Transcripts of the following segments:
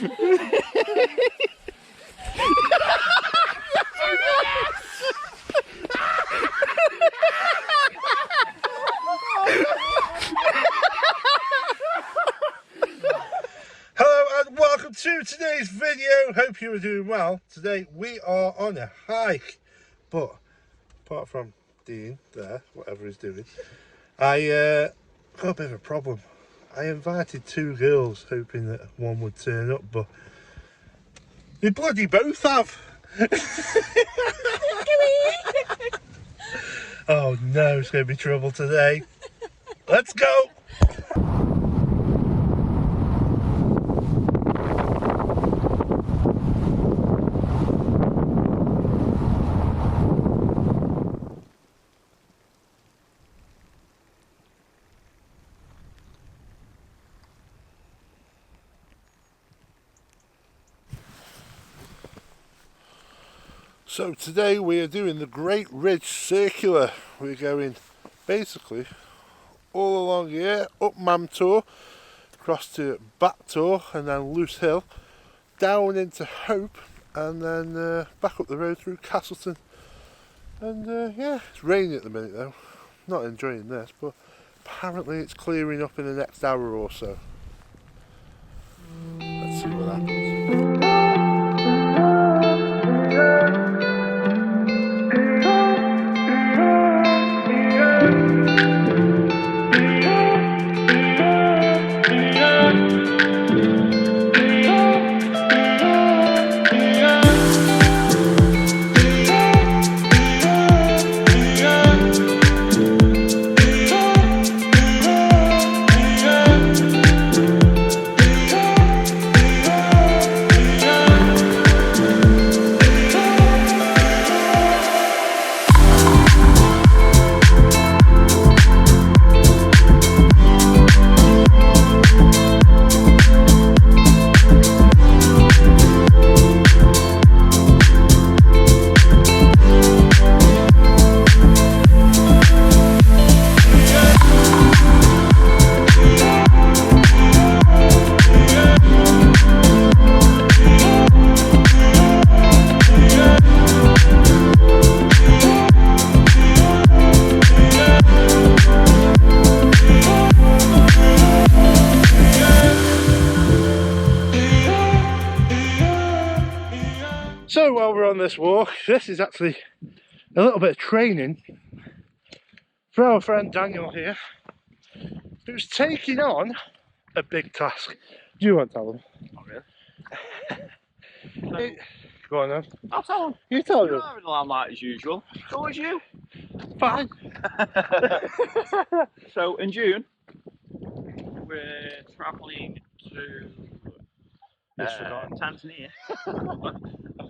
Hello and welcome to today's video. Hope you are doing well. Today we are on a hike, but apart from Dean there, whatever he's doing, I got a bit of a problem. I invited two girls hoping that one would turn up, but they bloody both have. Oh no, it's going to be trouble today. Let's go. So today we are doing the Great Ridge Circular. We're going basically all along here, up Mamtor, across to Battor and then Loose Hill, down into Hope and then back up the road through Castleton. And yeah, it's raining at the minute though. Not enjoying this, but apparently it's clearing up in the next hour or so. Let's see what happens. So while we're on this walk, this is actually a little bit of training for our friend Daniel here, who's taking on a big task. Do you want to tell him? Not really. Hey, go on then. I'll tell him. You tell him. You're having the limelight as usual. So is you. Fine. So in June, we're travelling to Tanzania.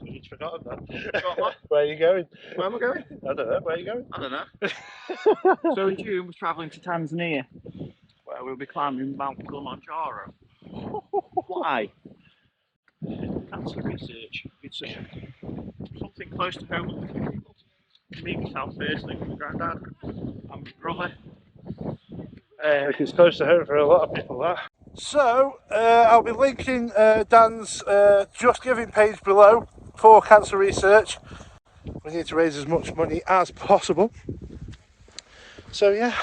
He's forgotten that. Got what? Where are you going? Where am I going? I don't know. Where are you going? I don't know. So in June, we're travelling to Tanzania, where we'll be climbing Mount Kilimanjaro. Why? Cancer research. It's something close to home. Me, myself, firstly, with my granddad and my brother. It's close to home for a lot of people, that. So, I'll be linking Dan's Just Giving page below for cancer research. We need to raise as much money as possible. So yeah,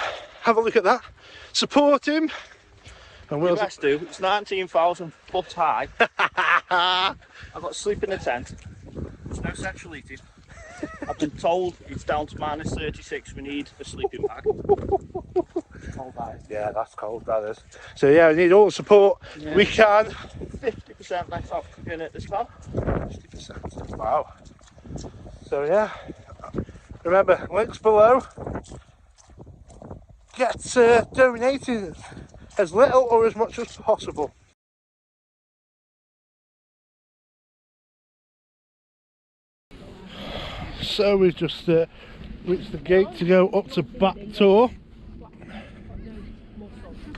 have a look at that. Support him. And we'll Let's do. It's 19,000 foot high. I've got to sleep in a tent. There's no central heating. I've been told it's down to minus 36. We need a sleeping bag. Cold that is. Yeah, that's cold, that is. So yeah, we need all the support we can. 50% left off cooking at this time. 50%. Wow. So yeah, remember, links below. Get donating as little or as much as possible. So we've just reached the gate to go up to Battor.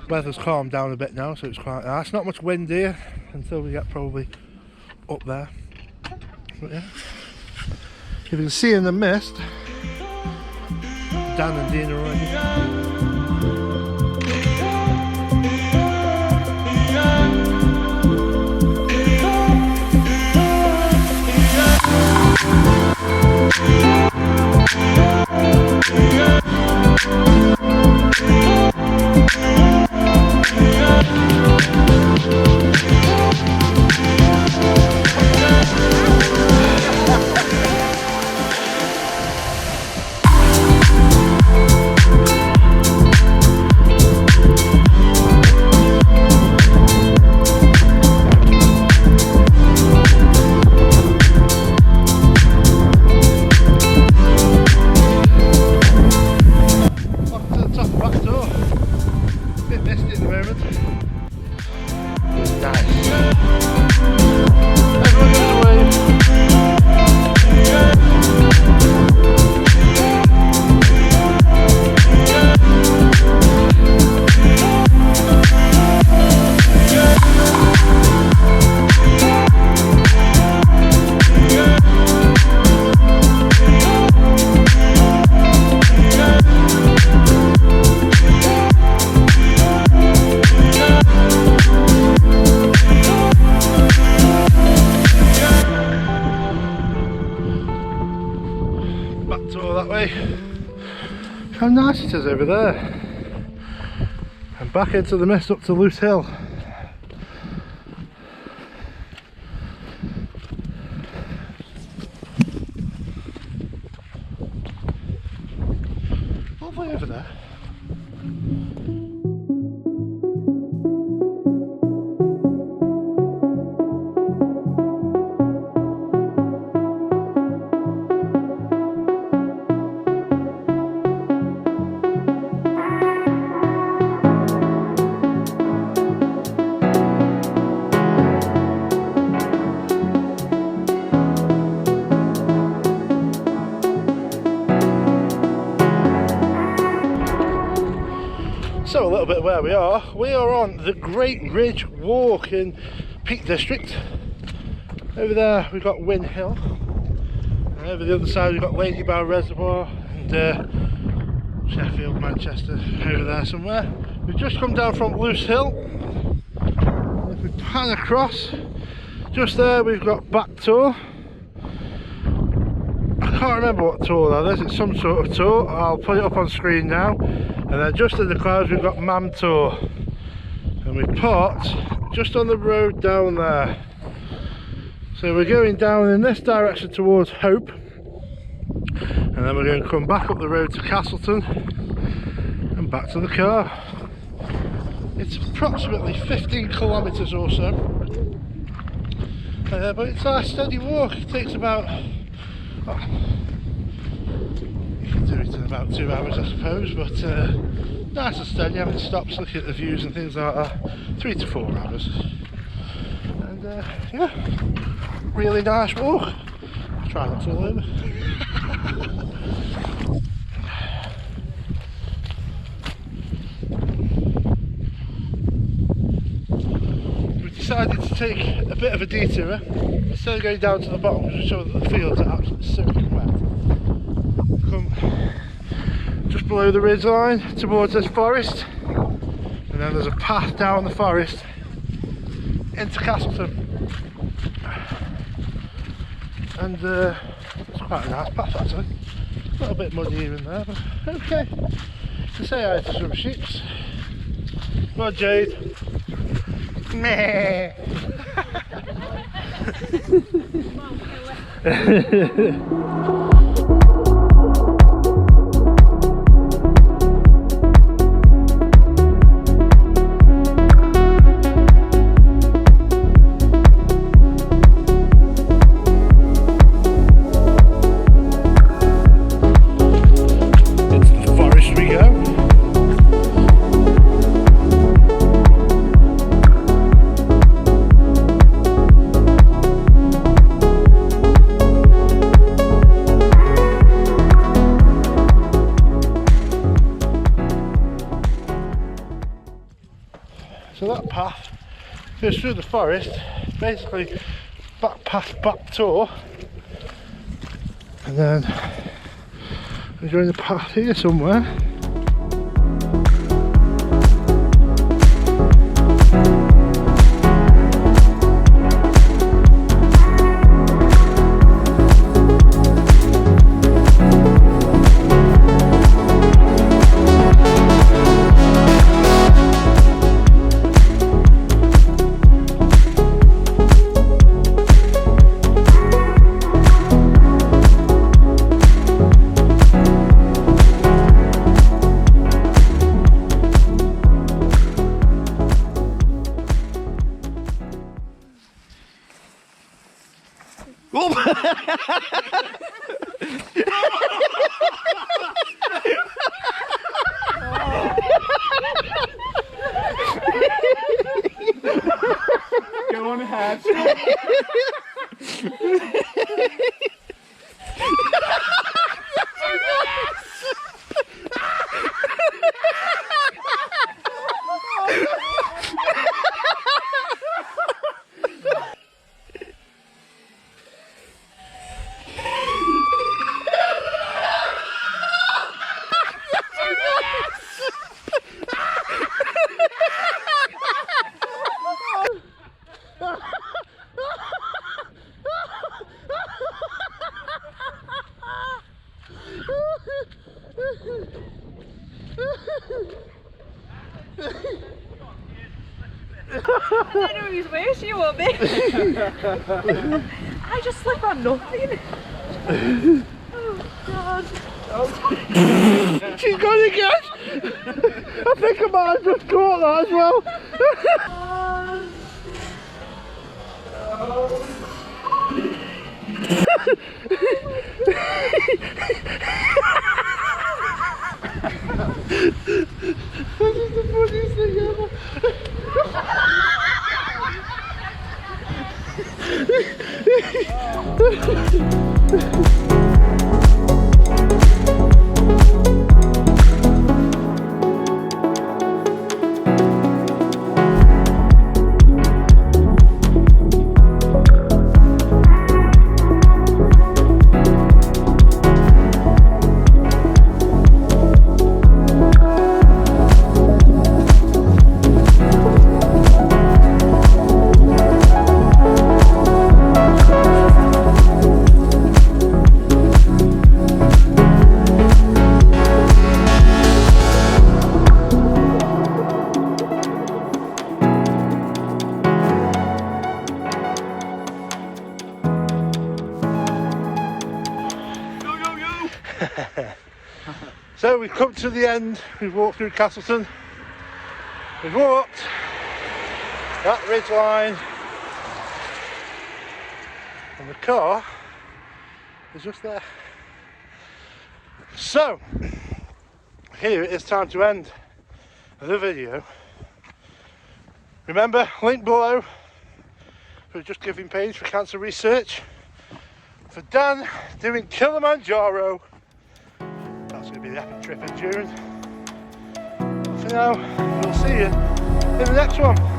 Weather's calmed down a bit now, so it's quite nice. Not much wind here until we get probably up there. But yeah, if you can see in the mist, Dan and Dean are already. way. How nice it is over there. And back into the mist up to Loose Hill. Lovely over there. So a little bit where we are on the Great Ridge Walk in Peak District. Over there we've got Win Hill, and over the other side we've got Lady Bow Reservoir and Sheffield, Manchester over there somewhere. We've just come down from Loose Hill. If we pan across, just there we've got Back Tour. I can't remember what tour that is, it's some sort of tour. I'll put it up on screen now. And then just in the clouds we've got Mam Tour. And we parked just on the road down there. So we're going down in this direction towards Hope. And then we're going to come back up the road to Castleton and back to the car. It's approximately 15 kilometres or so. But it's a steady walk. It takes about... you can do it in about 2 hours I suppose, but nice and steady, having stops, looking at the views and things like that. 3 to 4 hours. And yeah, really nice walk. Try not to fall over. We decided to take a bit of a detour. Instead of going down to the bottom, because we saw that the fields are absolutely soaking wet. Come just below the ridge line towards this forest, and then there's a path down the forest into Castleton. And it's quite a nice path actually. A little bit muddy here and there, but okay. To say hi to some sheeps. Come on, Jade. Meh. So that path goes through the forest, basically back past Back Tour, and then we join the path here somewhere. Go on ahead. I don't know whose worse you will be. I just slip on nothing. Oh God. She's gone again! I think I might have just caught that as well. This is the funniest thing ever. So we've come to the end, we've walked through Castleton, we've walked that ridge line, and the car is just there. So, here it is time to end the video. Remember, link below for Just Giving page for cancer research, for Dan doing Kilimanjaro. That's going to be the epic trip in June. But for now, we'll see you in the next one.